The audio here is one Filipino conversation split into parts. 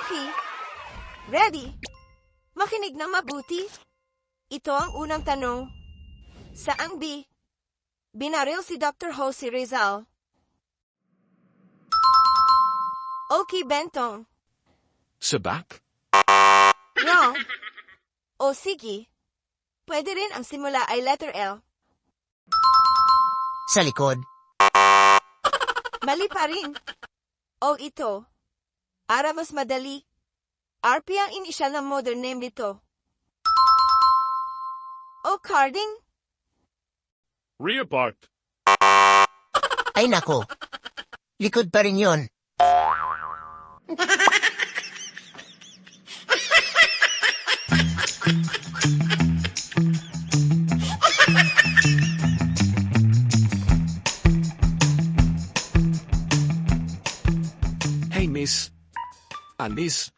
Okay. Ready? Makinig na mabuti. Ito ang unang tanong. Saang B? Binaril si Dr. Jose Rizal. Okay, Bentong. Sa back? Wrong. O sige. Pwede rin ang simula ay letter L. Sa likod. Mali pa rin. O ito. Para mas madali. RP ang inisyal ng modern name nito. O carding? Rear part. Ay nako. Likod pa rin yun. Hey, Miss. Miss.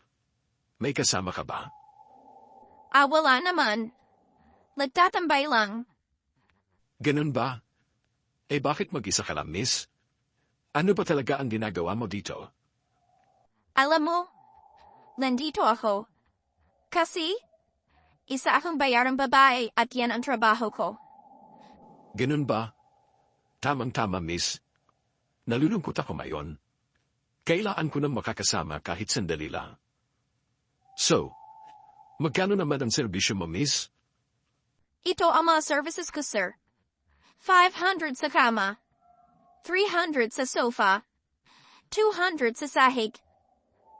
May kasama ka ba? Wala naman. Nagtatambay lang. Ganun ba? Bakit mag-isa ka lang, Miss? Ano ba talaga ang ginagawa mo dito? Alam mo, nandito ako. Kasi, isa akong bayarang babae at yan ang trabaho ko. Ganun ba? Tamang-tama, Miss. Nalulungkot ako ngayon. Kailangan ko nang makakasama kahit sandali lang. So, magkano naman ang serbisyo mo, Miss? Ito ang mga services ko, sir. 500 sa kama, 300 sa sofa, 200 sa sahig,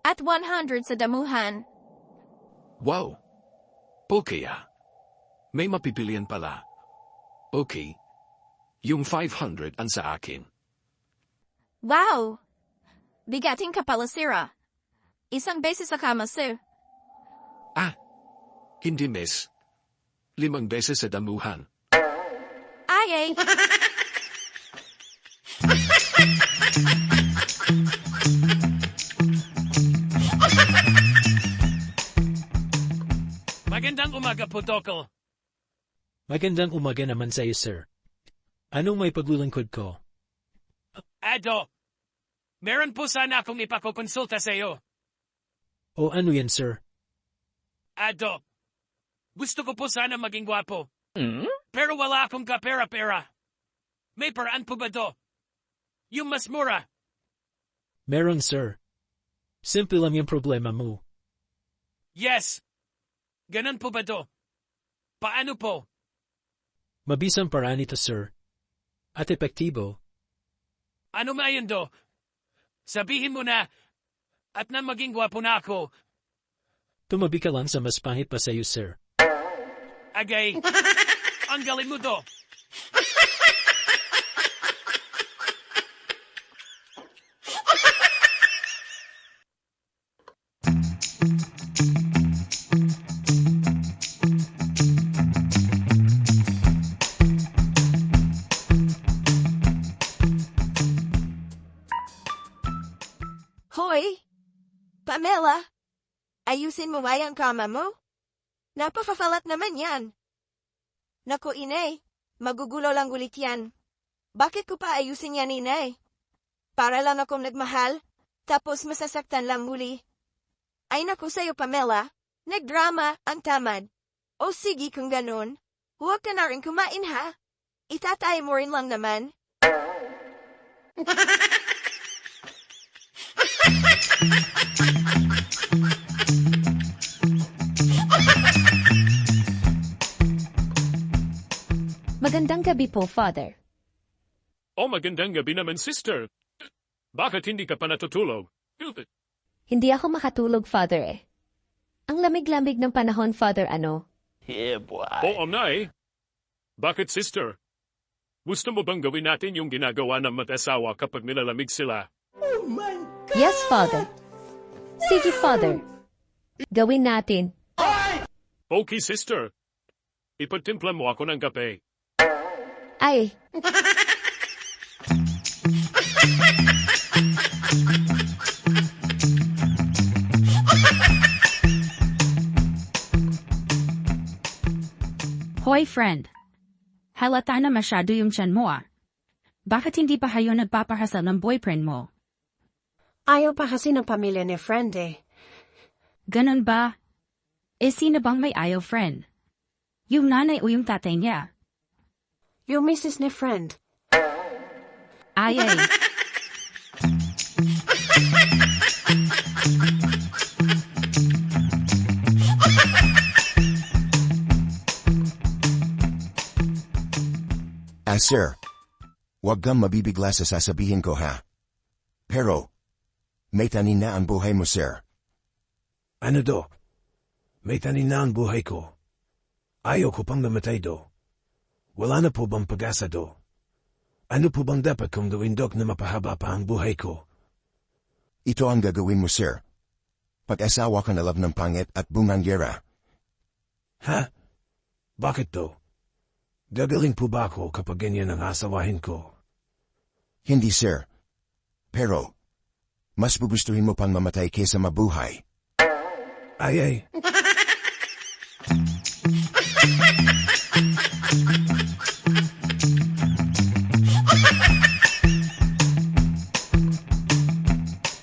at 100 sa damuhan. Wow! Okay May mapipilian pala. Okay. Yung 500 ang sa akin. Wow! Bigating ka pala, sira. Isang beses sa kama, sir. Hindi, Miss. 5 beses sa damuhan. Ay. Magandang umaga po, Dokol. Magandang umaga naman sa iyo, sir. Anong may paglulingkod ko? Ado, meron po sana akong ipakokonsulta sa iyo. O ano yan, sir? Ado, gusto ko po sana maging gwapo. Pero wala akong kapera-pera. May paraan po ba do? Yung mas mura. Meron, sir. Simple lang yung problema mo. Yes. Ganon po ba do? Paano po? Mabisang paraan ito, sir. At epektibo. Ano nga yun do? Sabihin mo na, at na maging gwapo na ako. Tumabi ka lang sa mas pangit pa sa iyo, sir. Agay, ang galing mo do. Hoy! Pamela! Ayusin mo ba ang kama mo? Napakafalat naman yan. Naku, inay. Magugulo lang ulit yan. Bakit ko pa ayusin yan, inay? Para lang akong nagmahal, tapos masasaktan lang muli. Ay naku sa'yo, Pamela. Nagdrama ang tamad. O sige kung ganun. Huwag ka na rin kumain, ha? Itatay mo rin lang naman. Magandang gabi po, Father. Magandang gabi naman, sister. Bakit hindi ka pa natutulog? Hindi ako makatulog, Father eh. Ang lamig-lamig ng panahon, Father, ano? Oo nga Bakit, sister? Gusto mo bang gawin natin yung ginagawa ng mag-asawa kapag nilalamig sila? Yes, Father. Sige, Father. Gawin natin. Okay, sister. Ipatimpla mo ako ng kape. Ay, Hoy, friend. Halata na masyado yung tiyan mo Bakit hindi pa kayo nagpapakasal ng boyfriend mo? Ayaw pa kasi ng pamilya ni friend eh. Ganon ba? Sino bang may ayaw friend? Yung nanay o yung tatay niya? Yung misis ni friend. Ay. Sir. Huwag kang mabibigla sa sasabihin ko ha. Pero, may tanin na ang buhay mo, sir. Ano do? May tanin na ang buhay ko. Ayaw ko pang namatay do. Wala na po bang pag-asa do? Ano po bang dapat kong gawin, Dok, na mapahaba pa ang buhay ko? Ito ang gagawin mo, sir. Pag-asawa ka na love ng pangit at bumanggera. Ha? Bakit do? Gagaling po ba ako kapag ganyan ang asawahin ko? Hindi, sir. Pero, mas gugustuhin mo pang mamatay kaysa mabuhay. Ay.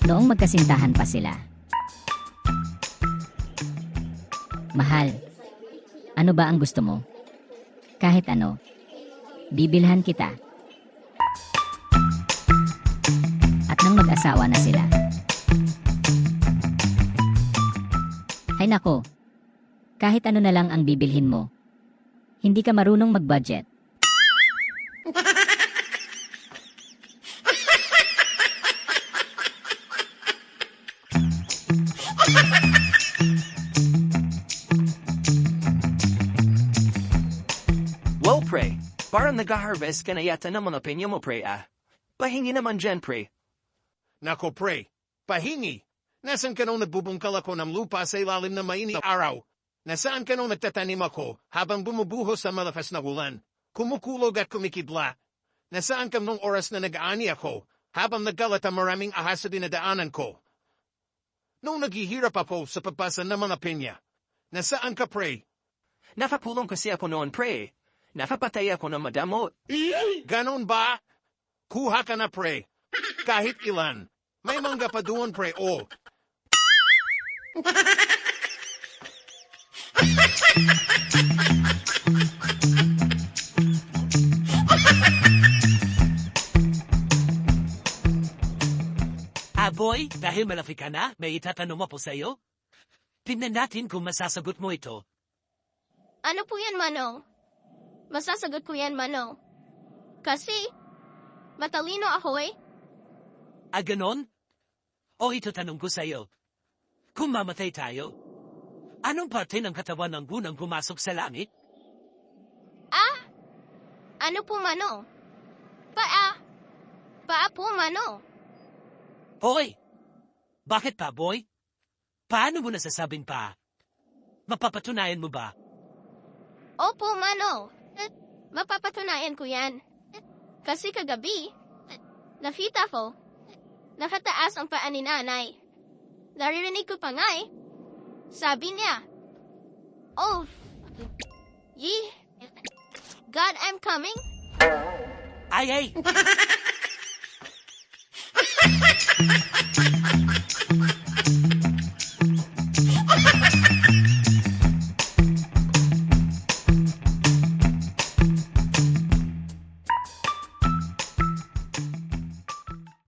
Noong magkasintahan pa sila. Mahal, ano ba ang gusto mo? Kahit ano, bibilhan kita. At nang mag-asawa na sila. Hay nako, kahit ano na lang ang bibilhin mo, hindi ka marunong mag-budget. Well, pre, parang nag-harvest ka na yata ng mga pinya mo, pre, ah. Pahingi naman dyan, pre. Nako, pre. Pahingi. Nasaan ka nung nagbubungkal ako ng lupa sa ilalim ng mainit na araw? Nasaan ka nung nagtatanim ako habang bumubuhos sa malakas na ulan? Kumukulog at kumikidla. Nasaan ka nung oras na nag-aani ako habang nagkalat ang maraming ahas sa dinadaanan ko? Nung naghihirap ako sa pagpasa ng mga pinya, nasaan ka, pre? Napapulong kasi ako noon, pre. Napapatay ako ng madamot. Ganon ba? Kuha ka na, pre. Kahit ilan. May mangga pa doon, pre, oh. Boy, dahil malaki ka na, may itatanong ako sa'yo. Tingnan natin kung masasagot mo ito. Ano po yan, Manong? Masasagot ko yan, Manong. Kasi, matalino ako eh. Ganon? O ito tanong ko sa'yo. Kung mamatay tayo, anong parte ng katawan ng bunang pumasok sa langit? Ano po, Manong? Paa po, Manong. Hoy! Bakit pa, boy? Paano mo nasasabing pa? Mapapatunayan mo ba? Opo, Manong. Mapapatunayan ko yan. Kasi kagabi, nakita ko, nakataas ang paa ni nanay. Naririnig ko pa nga eh. Sabi niya, "Oh, God, I'm coming." Ay!